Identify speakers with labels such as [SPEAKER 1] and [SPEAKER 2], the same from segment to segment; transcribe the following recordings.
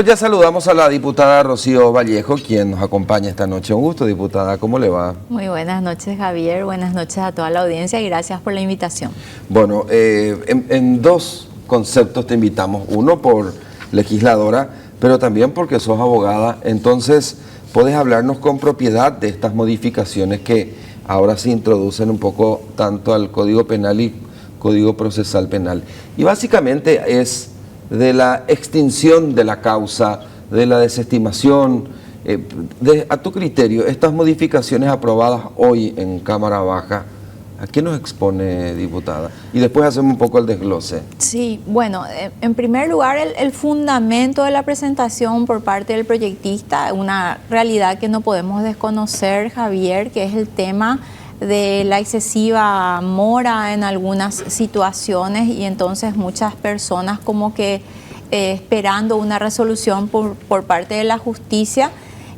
[SPEAKER 1] Pero ya saludamos a la diputada Rocío Vallejo, quien nos acompaña esta noche. Un gusto, diputada. ¿Cómo le va?
[SPEAKER 2] Muy buenas noches, Javier. Buenas noches a toda la audiencia y gracias por la invitación.
[SPEAKER 1] Bueno, en dos conceptos te invitamos. Uno, por legisladora, pero también porque sos abogada. Entonces, ¿podés hablarnos con propiedad de estas modificaciones que ahora se introducen un poco tanto al Código Penal y Código Procesal Penal? Y básicamente es de la extinción de la causa, de la desestimación. A tu criterio, estas modificaciones aprobadas hoy en Cámara Baja, ¿a qué nos expone, diputada? Y después hacemos un poco el desglose.
[SPEAKER 2] Sí, bueno, en primer lugar, el fundamento de la presentación por parte del proyectista, una realidad que no podemos desconocer, Javier, que es el tema de la excesiva mora en algunas situaciones, y entonces muchas personas como que esperando una resolución por parte de la justicia.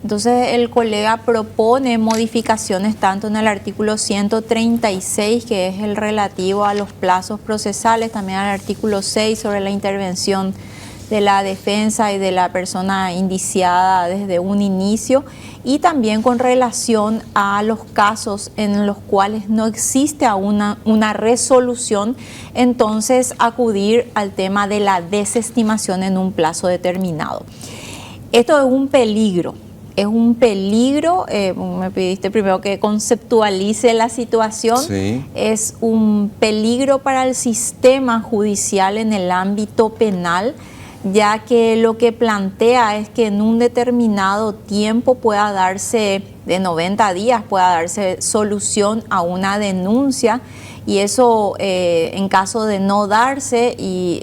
[SPEAKER 2] Entonces el colega propone modificaciones tanto en el artículo 136, que es el relativo a los plazos procesales, también al artículo 6 sobre la intervención de la defensa y de la persona indiciada desde un inicio, y también con relación a los casos en los cuales no existe aún una resolución, entonces acudir al tema de la desestimación en un plazo determinado. Esto es un peligro. Es un peligro, me pediste primero que conceptualice la situación, sí. Es un peligro para el sistema judicial en el ámbito penal, ya que lo que plantea es que en un determinado tiempo pueda darse, de 90 días, pueda darse solución a una denuncia, y eso en caso de no darse y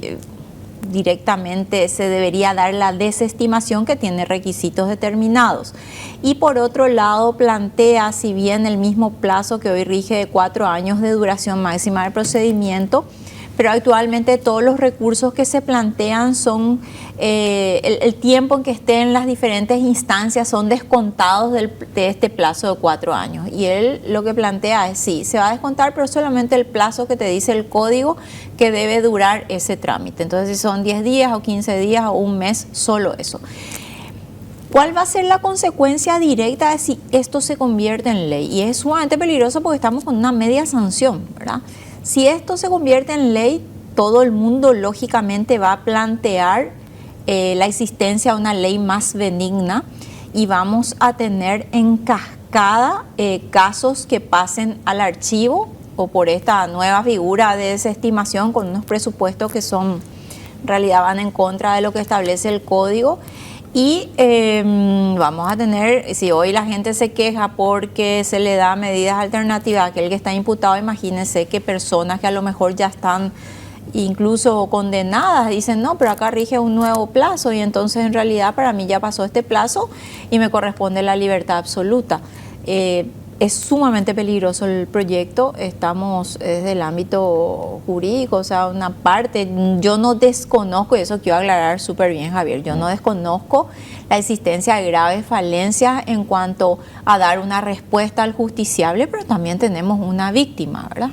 [SPEAKER 2] directamente se debería dar la desestimación, que tiene requisitos determinados. Y por otro lado plantea, si bien el mismo plazo que hoy rige de 4 años de duración máxima del procedimiento, pero actualmente todos los recursos que se plantean son, el tiempo en que estén en las diferentes instancias son descontados de este plazo de 4 años. Y él lo que plantea es, sí, se va a descontar, pero solamente el plazo que te dice el código que debe durar ese trámite. Entonces, si son 10 días o 15 días o un mes, solo eso. ¿Cuál va a ser la consecuencia directa de si esto se convierte en ley? Y es sumamente peligroso porque estamos con una media sanción, ¿verdad? Si esto se convierte en ley, todo el mundo lógicamente va a plantear la existencia de una ley más benigna, y vamos a tener en cascada casos que pasen al archivo o por esta nueva figura de desestimación con unos presupuestos que son, en realidad van en contra de lo que establece el código. Y vamos a tener, si hoy la gente se queja porque se le da medidas alternativas a aquel que está imputado, imagínense que personas que a lo mejor ya están incluso condenadas dicen, no, pero acá rige un nuevo plazo, y entonces en realidad para mí ya pasó este plazo y me corresponde la libertad absoluta. Es sumamente peligroso el proyecto. Estamos desde el ámbito jurídico, o sea, una parte, yo no desconozco, y eso quiero aclarar súper bien, Javier, yo no desconozco la existencia de graves falencias en cuanto a dar una respuesta al justiciable, pero también tenemos una víctima, ¿verdad?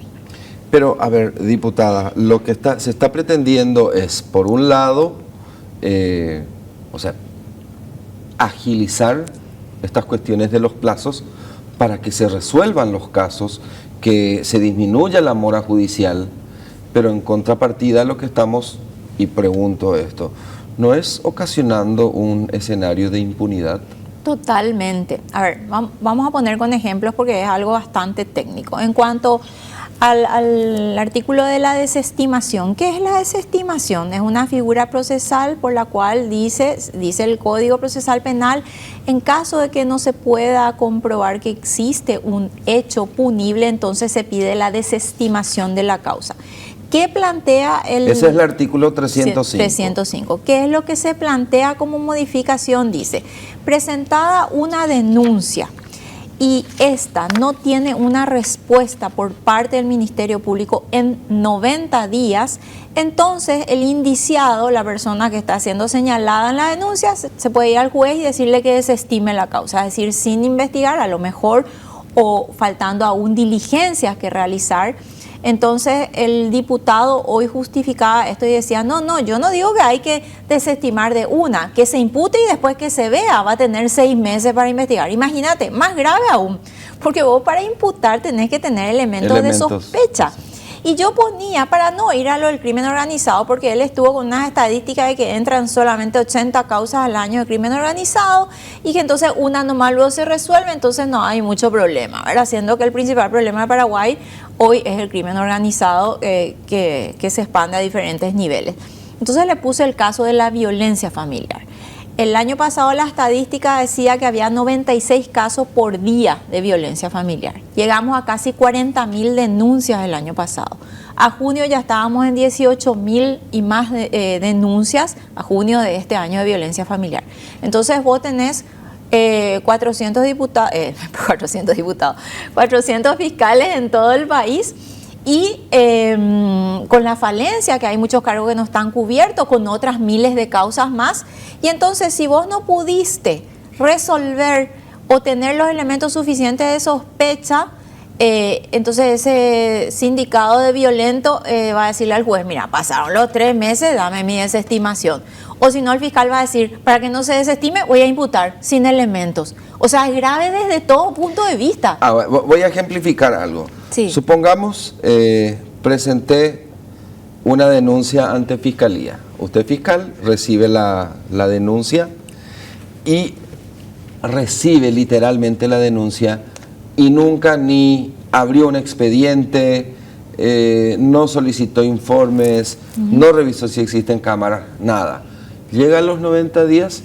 [SPEAKER 1] Pero, a ver, diputada, lo que se está pretendiendo es, por un lado, o sea, agilizar estas cuestiones de los plazos para que se resuelvan los casos, que se disminuya la mora judicial, pero en contrapartida lo que estamos, y pregunto esto, ¿no es ocasionando un escenario de impunidad? Totalmente.
[SPEAKER 2] A ver, vamos a poner con ejemplos porque es algo bastante técnico. En cuanto al artículo de la desestimación, ¿qué es la desestimación? Es una figura procesal por la cual dice el Código Procesal Penal, en caso de que no se pueda comprobar que existe un hecho punible, entonces se pide la desestimación de la causa. ¿Qué plantea el...?
[SPEAKER 1] Ese es el artículo 305.
[SPEAKER 2] 305. ¿Qué es lo que se plantea como modificación? Dice, presentada una denuncia y esta no tiene una respuesta por parte del Ministerio Público en 90 días, entonces el indiciado, la persona que está siendo señalada en la denuncia, se puede ir al juez y decirle que desestime la causa, es decir, sin investigar, a lo mejor, o faltando aún diligencias que realizar, Entonces el diputado hoy justificaba esto y decía, no, yo no digo que hay que desestimar de una, que se impute y después que se vea, va a tener 6 meses para investigar. Imagínate, más grave aún, porque vos para imputar tenés que tener elementos de sospecha. Y yo ponía, para no ir a lo del crimen organizado, porque él estuvo con unas estadísticas de que entran solamente 80 causas al año de crimen organizado y que entonces una nomás luego se resuelve, entonces no hay mucho problema, ¿verdad? Siendo que el principal problema de Paraguay hoy es el crimen organizado que se expande a diferentes niveles. Entonces le puse el caso de la violencia familiar. El año pasado la estadística decía que había 96 casos por día de violencia familiar. Llegamos a casi 40.000 denuncias el año pasado. A junio ya estábamos en 18.000 y más denuncias a junio de este año de violencia familiar. Entonces vos tenés 400 fiscales en todo el país. Y con la falencia, que hay muchos cargos que no están cubiertos, con otras miles de causas más. Y entonces, si vos no pudiste resolver o tener los elementos suficientes de sospecha, entonces ese sindicado de violento va a decirle al juez, mira, pasaron los 3 meses, dame mi desestimación. O si no, el fiscal va a decir, para que no se desestime, voy a imputar sin elementos. O sea, es grave desde todo punto de vista.
[SPEAKER 1] Voy a ejemplificar algo.
[SPEAKER 2] Sí.
[SPEAKER 1] Supongamos, presenté una denuncia ante Fiscalía. Usted, fiscal, recibe la denuncia y recibe literalmente la denuncia y nunca ni abrió un expediente, no solicitó informes, no revisó si existen cámaras, nada. Llegan los 90 días,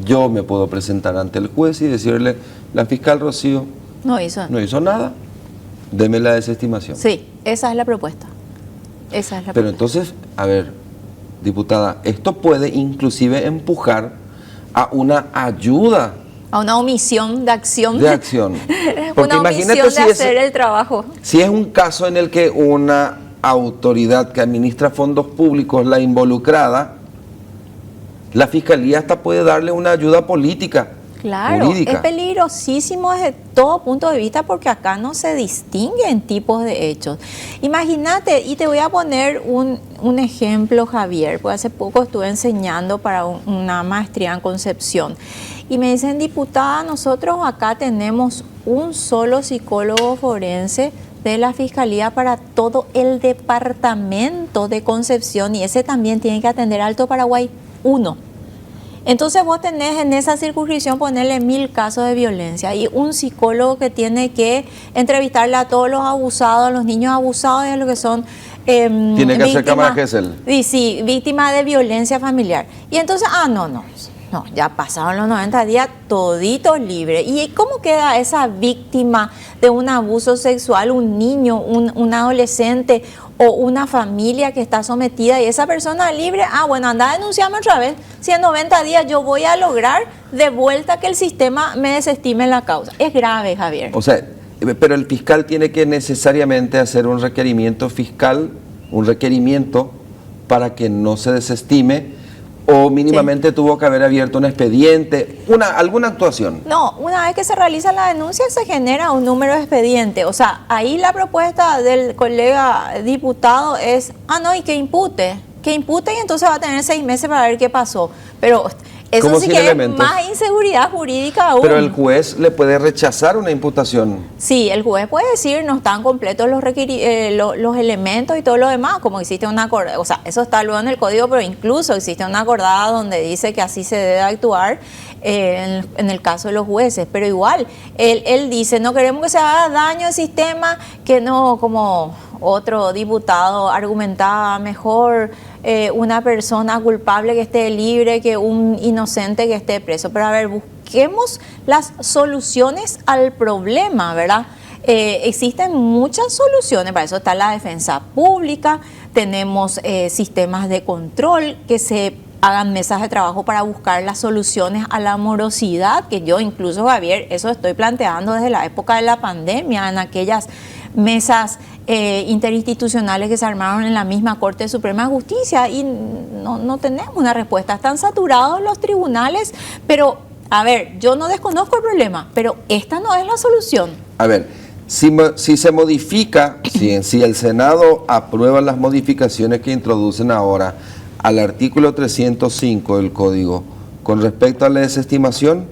[SPEAKER 1] yo me puedo presentar ante el juez y decirle, la fiscal Rocío no hizo nada, deme la desestimación.
[SPEAKER 2] Sí, esa es la propuesta.
[SPEAKER 1] Pero entonces, a ver, diputada, esto puede inclusive empujar a una ayuda.
[SPEAKER 2] A una omisión de acción.
[SPEAKER 1] De acción.
[SPEAKER 2] Porque una omisión de hacer el trabajo.
[SPEAKER 1] Si es un caso en el que una autoridad que administra fondos públicos la involucrada, la Fiscalía hasta puede darle una ayuda política.
[SPEAKER 2] Claro,
[SPEAKER 1] jurídica.
[SPEAKER 2] Es peligrosísimo desde todo punto de vista porque acá no se distinguen tipos de hechos. Imagínate, y te voy a poner un ejemplo, Javier, porque hace poco estuve enseñando para una maestría en Concepción. Y me dicen, diputada, nosotros acá tenemos un solo psicólogo forense de la Fiscalía para todo el departamento de Concepción y ese también tiene que atender Alto Paraguay 1. Entonces vos tenés en esa circunscripción ponerle 1000 casos de violencia y un psicólogo que tiene que entrevistarle a todos los abusados, a los niños abusados y a los que son
[SPEAKER 1] tiene que hacer cámara Gesell.
[SPEAKER 2] Sí, víctimas de violencia familiar. Y entonces, no, ya pasaron los 90 días toditos libres. ¿Y cómo queda esa víctima de un abuso sexual, un niño, un adolescente o una familia que está sometida y esa persona libre? Bueno, anda a denunciarme otra vez. Si en 90 días yo voy a lograr de vuelta que el sistema me desestime la causa. Es grave, Javier.
[SPEAKER 1] O sea, pero el fiscal tiene que necesariamente hacer un requerimiento fiscal, un requerimiento para que no se desestime. ¿O mínimamente tuvo que haber abierto un expediente, alguna actuación?
[SPEAKER 2] No, una vez que se realiza la denuncia se genera un número de expediente. O sea, ahí la propuesta del colega diputado es, y que impute y entonces va a tener 6 meses para ver qué pasó. Pero eso sí que es más inseguridad jurídica aún.
[SPEAKER 1] Pero el juez le puede rechazar una imputación.
[SPEAKER 2] Sí, el juez puede decir no están completos los elementos y todo lo demás, como existe una acordada, o sea, eso está luego en el código, pero incluso existe una acordada donde dice que así se debe actuar en el caso de los jueces. Pero igual, él dice, no queremos que se haga daño al sistema, que no, como otro diputado argumentaba, mejor una persona culpable que esté libre que un inocente que esté preso. Pero a ver, busquemos las soluciones al problema, ¿verdad? Existen muchas soluciones, para eso está la defensa pública, tenemos sistemas de control, que se hagan mesas de trabajo para buscar las soluciones a la morosidad, que yo incluso, Javier, eso estoy planteando desde la época de la pandemia, en aquellas mesas interinstitucionales que se armaron en la misma Corte Suprema de Justicia y no tenemos una respuesta. Están saturados los tribunales, pero, a ver, yo no desconozco el problema, pero esta no es la solución.
[SPEAKER 1] A ver, Si se modifica, si el Senado aprueba las modificaciones que introducen ahora al artículo 305 del Código con respecto a la desestimación,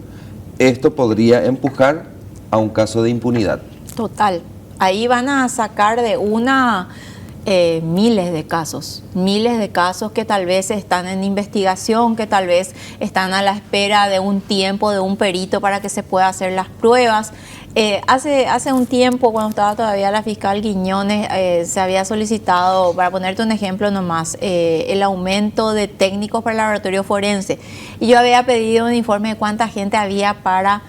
[SPEAKER 1] esto podría empujar a un caso de impunidad.
[SPEAKER 2] Total. Ahí van a sacar de una miles de casos que tal vez están en investigación, que tal vez están a la espera de un tiempo de un perito para que se pueda hacer las pruebas. Hace un tiempo, cuando estaba todavía la fiscal Quiñones, se había solicitado, para ponerte un ejemplo nomás, el aumento de técnicos para el laboratorio forense. Y yo había pedido un informe de cuánta gente había para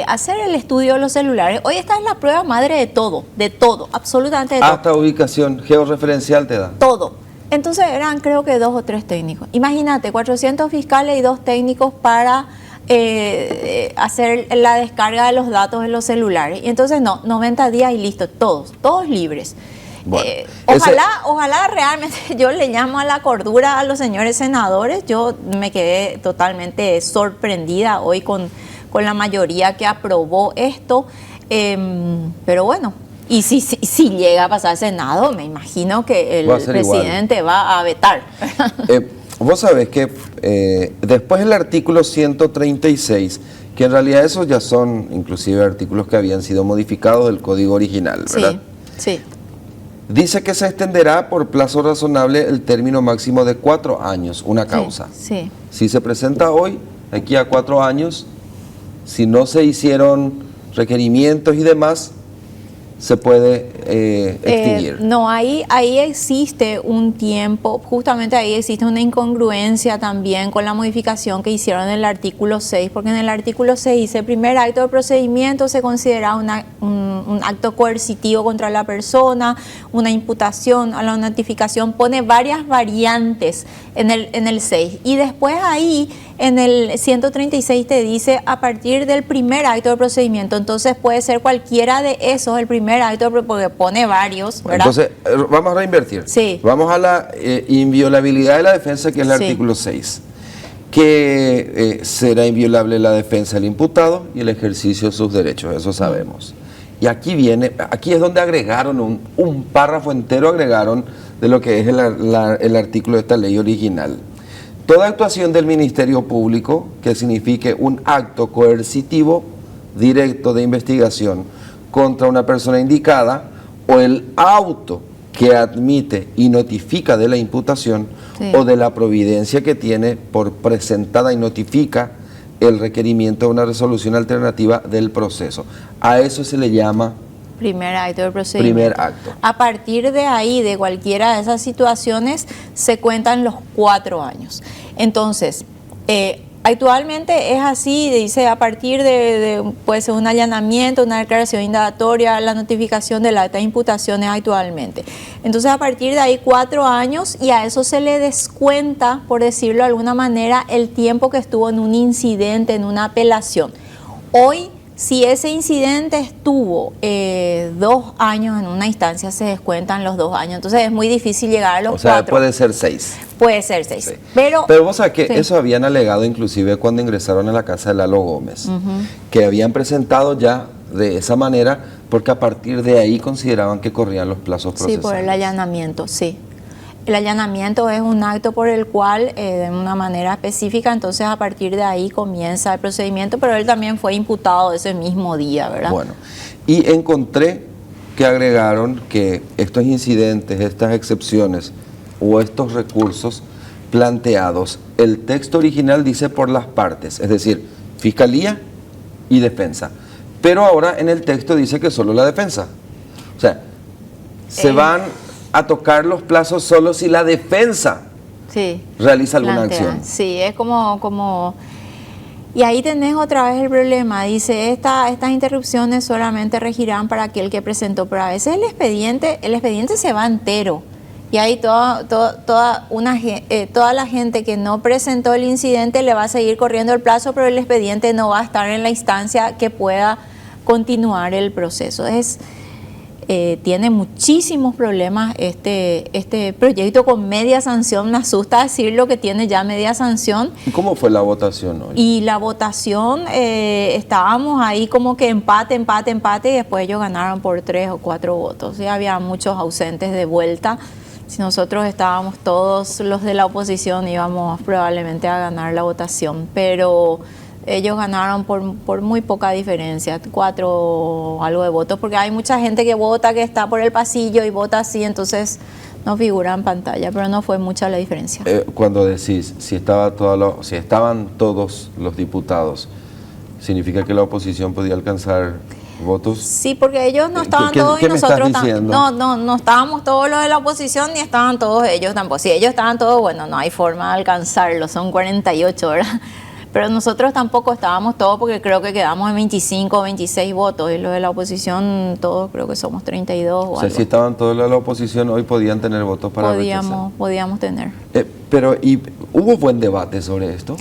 [SPEAKER 2] hacer el estudio de los celulares. Hoy esta es la prueba madre de todo, absolutamente de todo.
[SPEAKER 1] Hasta ubicación georreferencial te da.
[SPEAKER 2] Todo. Entonces eran creo que 2 o 3 técnicos. Imagínate, 400 fiscales y 2 técnicos para hacer la descarga de los datos de los celulares. Y entonces no, 90 días y listo, todos libres.
[SPEAKER 1] Bueno,
[SPEAKER 2] ojalá realmente, yo le llamo a la cordura a los señores senadores. Yo me quedé totalmente sorprendida hoy con la mayoría que aprobó esto, pero bueno, y si llega a pasar al Senado, me imagino que el presidente va a vetar.
[SPEAKER 1] Vos sabés que después el artículo 136, que en realidad esos ya son inclusive artículos que habían sido modificados del código original, ¿verdad?
[SPEAKER 2] Sí.
[SPEAKER 1] Dice que se extenderá por plazo razonable el término máximo de 4 años, una causa.
[SPEAKER 2] Sí.
[SPEAKER 1] Si se presenta hoy, aquí a 4 años, si no se hicieron requerimientos y demás, se puede extinguir.
[SPEAKER 2] No, ahí existe un tiempo, justamente ahí existe una incongruencia también con la modificación que hicieron en el artículo 6, porque en el artículo 6 dice: el primer acto de procedimiento se considera un acto coercitivo contra la persona, una imputación a la notificación, pone varias variantes en el 6, y después ahí en el 136 te dice a partir del primer acto de procedimiento. Entonces puede ser cualquiera de esos, el primer acto, porque pone varios, ¿verdad?
[SPEAKER 1] Entonces vamos a reinvertir.
[SPEAKER 2] Sí.
[SPEAKER 1] Vamos a la inviolabilidad de la defensa, que es el artículo 6, que será inviolable la defensa del imputado y el ejercicio de sus derechos, eso sabemos. Y aquí es donde agregaron un párrafo entero, agregaron de lo que es el artículo de esta ley original. Toda actuación del Ministerio Público que signifique un acto coercitivo directo de investigación contra una persona indicada, o el auto que admite y notifica de la imputación o de la providencia que tiene por presentada y notifica el requerimiento de una resolución alternativa del proceso. A eso se le llama
[SPEAKER 2] primer acto del procedimiento.
[SPEAKER 1] Primer acto.
[SPEAKER 2] A partir de ahí, de cualquiera de esas situaciones, se cuentan los 4 años. Entonces, actualmente es así, dice a partir puede ser un allanamiento, una declaración indagatoria, la notificación del acta de imputaciones actualmente. Entonces, a partir de ahí 4 años, y a eso se le descuenta, por decirlo de alguna manera, el tiempo que estuvo en un incidente, en una apelación. Hoy, si ese incidente estuvo 2 años en una instancia, se descuentan los 2 años. Entonces es muy difícil llegar a los 4. O sea,
[SPEAKER 1] puede ser 6.
[SPEAKER 2] Puede ser 6.
[SPEAKER 1] Sí.
[SPEAKER 2] Pero
[SPEAKER 1] vos sabés que eso habían alegado inclusive cuando ingresaron a la casa de Lalo Gómez, que habían presentado ya de esa manera, porque a partir de ahí consideraban que corrían los plazos procesales.
[SPEAKER 2] Sí, por el allanamiento, sí. El allanamiento es un acto por el cual, de una manera específica, entonces a partir de ahí comienza el procedimiento, pero él también fue imputado ese mismo día, ¿verdad?
[SPEAKER 1] Bueno, y encontré que agregaron que estos incidentes, estas excepciones o estos recursos planteados, el texto original dice por las partes, es decir, Fiscalía y Defensa, pero ahora en el texto dice que solo la Defensa. O sea, se van a tocar los plazos solo si la defensa realiza alguna acción.
[SPEAKER 2] Sí, es como... Y ahí tenés otra vez el problema, dice, estas interrupciones solamente regirán para aquel que presentó, pero a veces el expediente se va entero, y ahí toda la gente que no presentó el incidente le va a seguir corriendo el plazo, pero el expediente no va a estar en la instancia que pueda continuar el proceso. tiene muchísimos problemas este proyecto con media sanción. Me asusta decirlo que tiene ya media sanción.
[SPEAKER 1] ¿Y cómo fue la votación hoy?
[SPEAKER 2] Y la votación, estábamos ahí como que empate, y después ellos ganaron por 3 o 4 votos. Y había muchos ausentes de vuelta. Si nosotros estábamos todos los de la oposición, íbamos probablemente a ganar la votación, pero ellos ganaron por muy poca diferencia, 4 algo de votos, porque hay mucha gente que vota, que está por el pasillo y vota así, entonces no figura en pantalla, pero no fue mucha la diferencia.
[SPEAKER 1] Cuando decís, si estaban todos los diputados, ¿significa que la oposición podía alcanzar votos?
[SPEAKER 2] Sí, porque ellos no estaban todos y nosotros también. No estábamos todos los de la oposición ni estaban todos ellos tampoco. Si ellos estaban todos, bueno, no hay forma de alcanzarlo, son 48, ¿verdad? Pero nosotros tampoco estábamos todos porque creo que quedamos en 25 o 26 votos y los de la oposición todos creo que somos 32 o algo.
[SPEAKER 1] Si estaban todos los de la oposición hoy podían tener votos para rechazar.
[SPEAKER 2] Podíamos tener.
[SPEAKER 1] Pero ¿hubo buen debate sobre esto?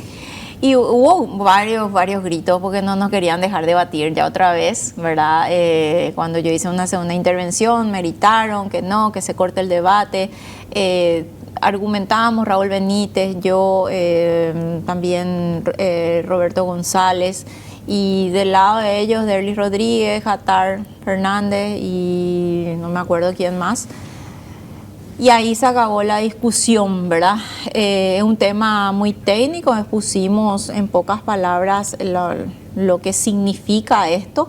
[SPEAKER 2] Y hubo varios gritos porque no nos querían dejar debatir ya otra vez, ¿verdad? Cuando yo hice una segunda intervención me gritaron que no, que se corte el debate. Argumentábamos Raúl Benítez, yo, también Roberto González, y del lado de ellos Derlis Rodríguez, Jatar Fernández y no me acuerdo quién más. Y ahí se acabó la discusión, ¿verdad? Es un tema muy técnico, expusimos en pocas palabras lo que significa esto,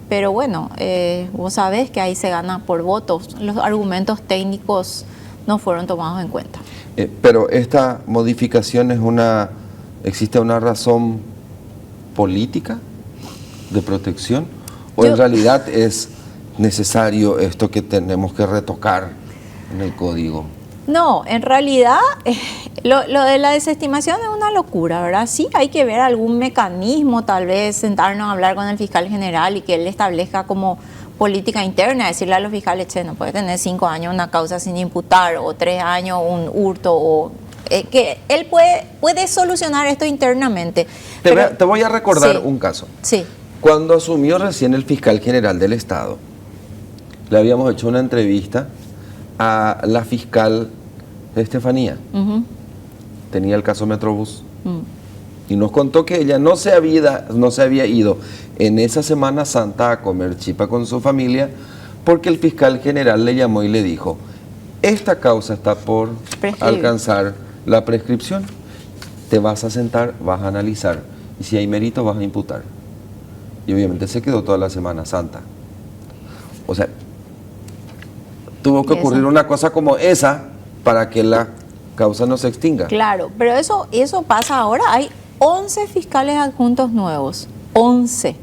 [SPEAKER 2] pero bueno, vos sabés que ahí se gana por votos, los argumentos técnicos no fueron tomados en cuenta.
[SPEAKER 1] Pero esta modificación ¿existe una razón política de protección? ¿O en realidad es necesario esto que tenemos que retocar en el código?
[SPEAKER 2] No, en realidad lo de la desestimación es una locura, ¿verdad? Sí, hay que ver algún mecanismo, tal vez sentarnos a hablar con el fiscal general y que él establezca como política interna, decirle a los fiscales, che, no puede tener 5 años una causa sin imputar o 3 años un hurto, o que él puede solucionar esto internamente.
[SPEAKER 1] Te voy a recordar un caso.
[SPEAKER 2] Sí.
[SPEAKER 1] Cuando asumió recién el fiscal general del Estado, le habíamos hecho una entrevista a la fiscal Estefanía. Tenía el caso Metrobús. Y nos contó que ella no se había ido en esa Semana Santa a comer chipa con su familia porque el fiscal general le llamó y le dijo: esta causa está por alcanzar la prescripción, te vas a sentar, vas a analizar y si hay mérito vas a imputar. Y obviamente se quedó toda la Semana Santa. O sea, tuvo que ocurrir una cosa como esa para que la causa no se extinga.
[SPEAKER 2] Claro, pero eso pasa ahora. Hay 11 fiscales adjuntos nuevos, 11,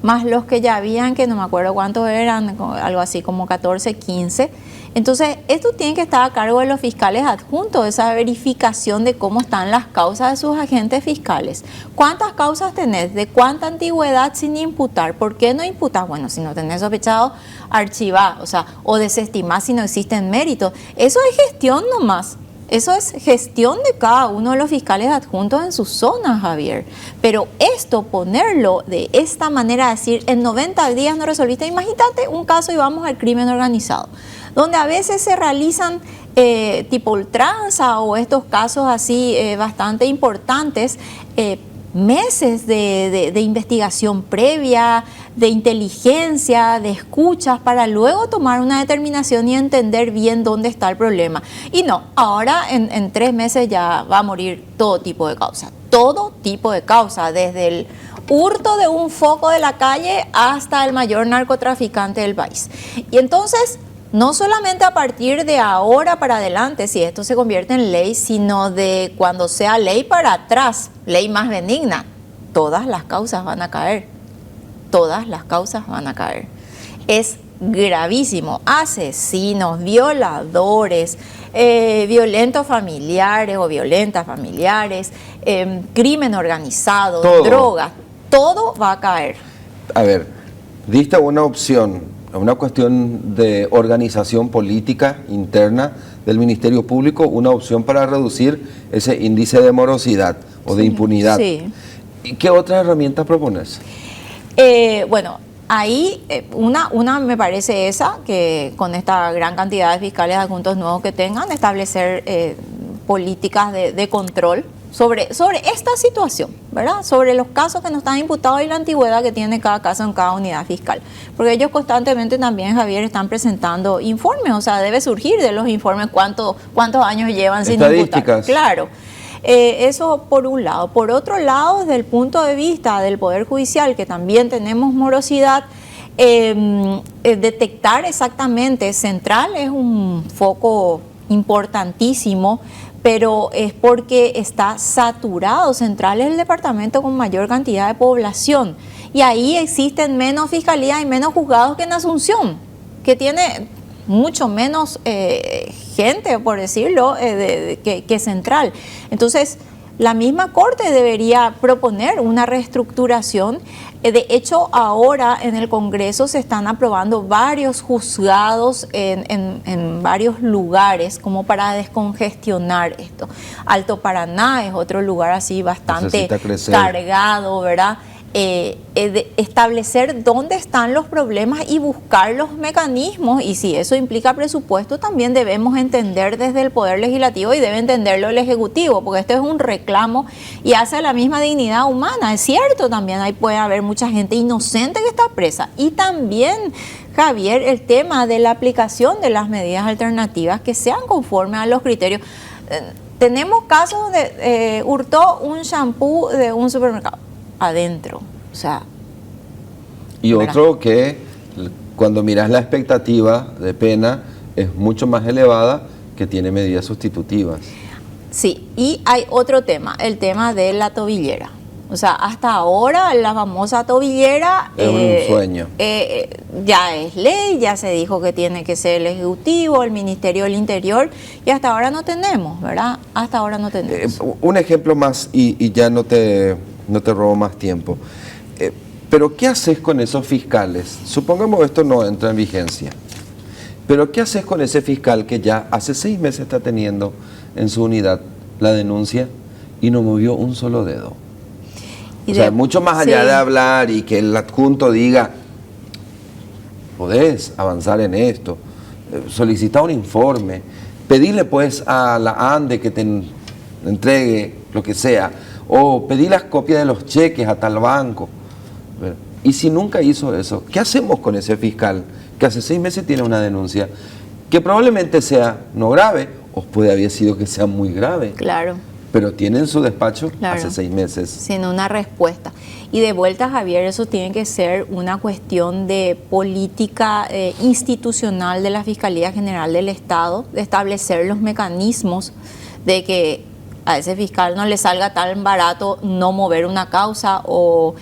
[SPEAKER 2] más los que ya habían, que no me acuerdo cuántos eran, algo así como 14, 15. Entonces, esto tiene que estar a cargo de los fiscales adjuntos, esa verificación de cómo están las causas de sus agentes fiscales. ¿Cuántas causas tenés? ¿De cuánta antigüedad sin imputar? ¿Por qué no imputas? Bueno, si no tenés sospechado, archivá, o desestimás si no existen méritos. Eso es gestión nomás. Eso es gestión de cada uno de los fiscales adjuntos en su zona, Javier. Pero esto, ponerlo de esta manera, decir, en 90 días no resolviste, imagínate un caso y vamos al crimen organizado, donde a veces se realizan tipo ultranza o estos casos así bastante importantes, meses de investigación previa, de inteligencia, de escuchas, para luego tomar una determinación y entender bien dónde está el problema. Y no, ahora en 3 meses ya va a morir todo tipo de causa, desde el hurto de un foco de la calle hasta el mayor narcotraficante del país. Y entonces, no solamente a partir de ahora para adelante, si esto se convierte en ley, sino de cuando sea ley para atrás, ley más benigna, todas las causas van a caer. Todas las causas van a caer. Es gravísimo. Asesinos, violadores, violentos familiares o violentas familiares, crimen organizado, drogas, todo va a caer.
[SPEAKER 1] A ver, diste una opción, una cuestión de organización política interna del Ministerio Público, una opción para reducir ese índice de morosidad o de impunidad.
[SPEAKER 2] Sí.
[SPEAKER 1] ¿Y qué otras herramientas propones?
[SPEAKER 2] Bueno, ahí una me parece esa, que con esta gran cantidad de fiscales adjuntos nuevos que tengan, establecer políticas de control sobre esta situación, ¿verdad? Sobre los casos que no están imputados y la antigüedad que tiene cada caso en cada unidad fiscal. Porque ellos constantemente también, Javier, están presentando informes, o sea, debe surgir de los informes cuántos años llevan sin imputar. Claro. Eso por un lado. Por otro lado, desde el punto de vista del Poder Judicial, que también tenemos morosidad, detectar exactamente, Central es un foco importantísimo, pero es porque está saturado. Central es el departamento con mayor cantidad de población y ahí existen menos fiscalías y menos juzgados que en Asunción, que tiene mucho menos gente, por decirlo, que Central. Entonces, la misma Corte debería proponer una reestructuración. De hecho, ahora en el Congreso se están aprobando varios juzgados en varios lugares como para descongestionar esto. Alto Paraná es otro lugar así bastante cargado, ¿verdad? Establecer dónde están los problemas y buscar los mecanismos, y si eso implica presupuesto, también debemos entender desde el Poder Legislativo y debe entenderlo el Ejecutivo, porque esto es un reclamo y hace la misma dignidad humana. Es cierto, también ahí puede haber mucha gente inocente que está presa, y también, Javier, el tema de la aplicación de las medidas alternativas que sean conformes a los criterios. Tenemos casos donde hurtó un shampoo de un supermercado adentro, o sea.
[SPEAKER 1] Y otro que cuando miras la expectativa de pena es mucho más elevada, que tiene medidas sustitutivas.
[SPEAKER 2] Sí, y hay otro tema, el tema de la tobillera. O sea, hasta ahora la famosa tobillera
[SPEAKER 1] es un sueño.
[SPEAKER 2] Ya es ley, ya se dijo que tiene que ser el Ejecutivo, el Ministerio del Interior, y hasta ahora no tenemos, ¿verdad? Hasta ahora no tenemos.
[SPEAKER 1] Un ejemplo más y ya no te robo más tiempo. Pero ¿qué haces con esos fiscales? Supongamos esto no entra en vigencia. Pero ¿qué haces con ese fiscal que ya hace 6 meses está teniendo en su unidad la denuncia y no movió un solo dedo? O sea, mucho más allá de hablar y que el adjunto diga, podés avanzar en esto, solicitar un informe, pedirle pues a la ANDE que te entregue lo que sea, o pedir las copias de los cheques a tal banco. Y si nunca hizo eso, ¿qué hacemos con ese fiscal que hace 6 meses tiene una denuncia que probablemente sea no grave, o puede haber sido que sea muy grave?
[SPEAKER 2] Claro.
[SPEAKER 1] Pero tiene en su despacho hace 6 meses.
[SPEAKER 2] Sin una respuesta. Y de vuelta, Javier, eso tiene que ser una cuestión de política institucional de la Fiscalía General del Estado, de establecer los mecanismos de que a ese fiscal no le salga tan barato no mover una causa o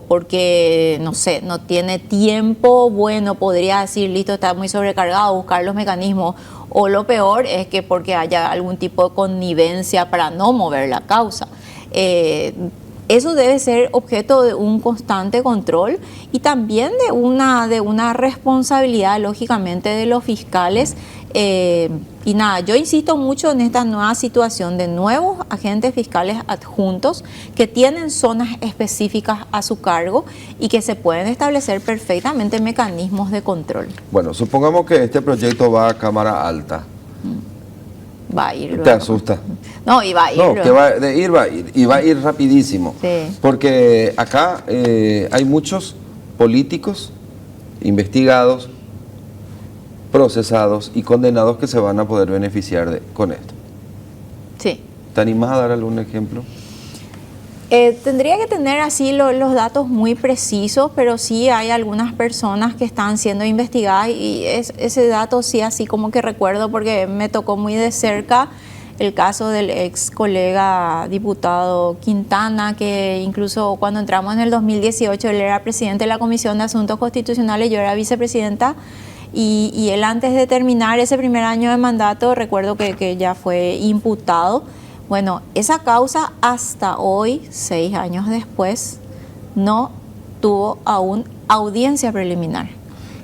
[SPEAKER 2] porque, no sé, no tiene tiempo, bueno, podría decir, listo, está muy sobrecargado, buscar los mecanismos, o lo peor es que porque haya algún tipo de connivencia para no mover la causa. Eso debe ser objeto de un constante control y también de una responsabilidad, lógicamente, de los fiscales. Y nada, yo insisto mucho en esta nueva situación de nuevos agentes fiscales adjuntos que tienen zonas específicas a su cargo y que se pueden establecer perfectamente mecanismos de control.
[SPEAKER 1] Bueno, supongamos que este proyecto va a Cámara Alta.
[SPEAKER 2] Va a ir luego.
[SPEAKER 1] ¿Te asusta?
[SPEAKER 2] No, y va a ir.
[SPEAKER 1] No, que va a ir, y va a ir rapidísimo. Sí. Porque acá hay muchos políticos investigados, procesados y condenados que se van a poder beneficiar con esto.
[SPEAKER 2] Sí.
[SPEAKER 1] ¿Te animás a dar algún ejemplo?
[SPEAKER 2] Tendría que tener así los datos muy precisos, pero sí hay algunas personas que están siendo investigadas y ese dato sí así como que recuerdo porque me tocó muy de cerca el caso del ex colega diputado Quintana, que incluso cuando entramos en el 2018 él era presidente de la Comisión de Asuntos Constitucionales, yo era vicepresidenta. Y él, antes de terminar ese primer año de mandato, recuerdo que ya fue imputado. Bueno, esa causa hasta hoy, 6 años después, no tuvo aún audiencia preliminar.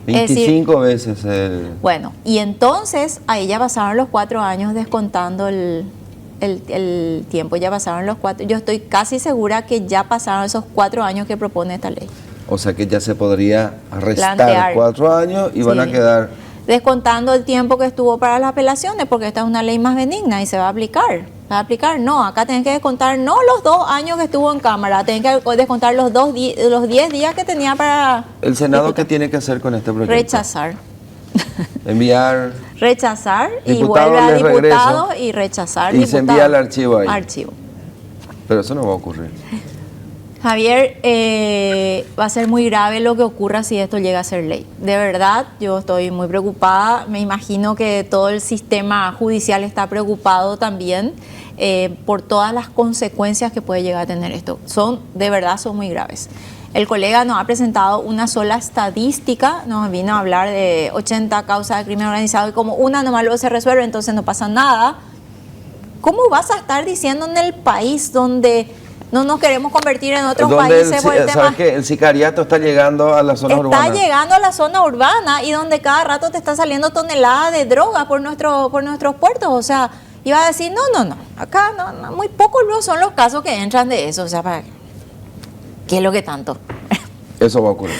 [SPEAKER 1] 25 veces el...
[SPEAKER 2] Bueno, y entonces ahí ya pasaron los 4 años descontando el tiempo, ya pasaron los 4. Yo estoy casi segura que ya pasaron esos 4 años que propone esta ley.
[SPEAKER 1] O sea que ya se podría restar
[SPEAKER 2] Plantear.
[SPEAKER 1] 4 años y van a
[SPEAKER 2] Sí.
[SPEAKER 1] quedar...
[SPEAKER 2] Descontando el tiempo que estuvo para las apelaciones, porque esta es una ley más benigna y se va a aplicar. ¿Se va a aplicar? No, acá tenés que descontar no los 2 años que estuvo en Cámara, tenés que descontar los 10 días que tenía para...
[SPEAKER 1] ¿El Senado qué
[SPEAKER 2] discutir.
[SPEAKER 1] tiene que hacer con este proyecto?
[SPEAKER 2] Rechazar.
[SPEAKER 1] Enviar...
[SPEAKER 2] Rechazar y
[SPEAKER 1] Diputado
[SPEAKER 2] vuelve a
[SPEAKER 1] les regreso.
[SPEAKER 2] diputados y rechazar.
[SPEAKER 1] Y se envía el archivo ahí.
[SPEAKER 2] Archivo.
[SPEAKER 1] Pero eso no va a ocurrir.
[SPEAKER 2] Javier, va a ser muy grave lo que ocurra si esto llega a ser ley. De verdad, yo estoy muy preocupada. Me imagino que todo el sistema judicial está preocupado también por todas las consecuencias que puede llegar a tener esto. De verdad, son muy graves. El colega nos ha presentado una sola estadística, nos vino a hablar de 80 causas de crimen organizado y como una nomás luego se resuelve, entonces no pasa nada. ¿Cómo vas a estar diciendo en el país donde no nos queremos convertir en otros países por el tema?
[SPEAKER 1] ¿Sabes qué? El sicariato está llegando a las zonas urbanas.
[SPEAKER 2] Está llegando a la zona urbana y donde cada rato te está saliendo toneladas de droga por nuestros puertos. O sea, iba a decir, no, acá no, muy pocos luego son los casos que entran de eso. O sea, ¿qué es lo que tanto?
[SPEAKER 1] Eso va a ocurrir.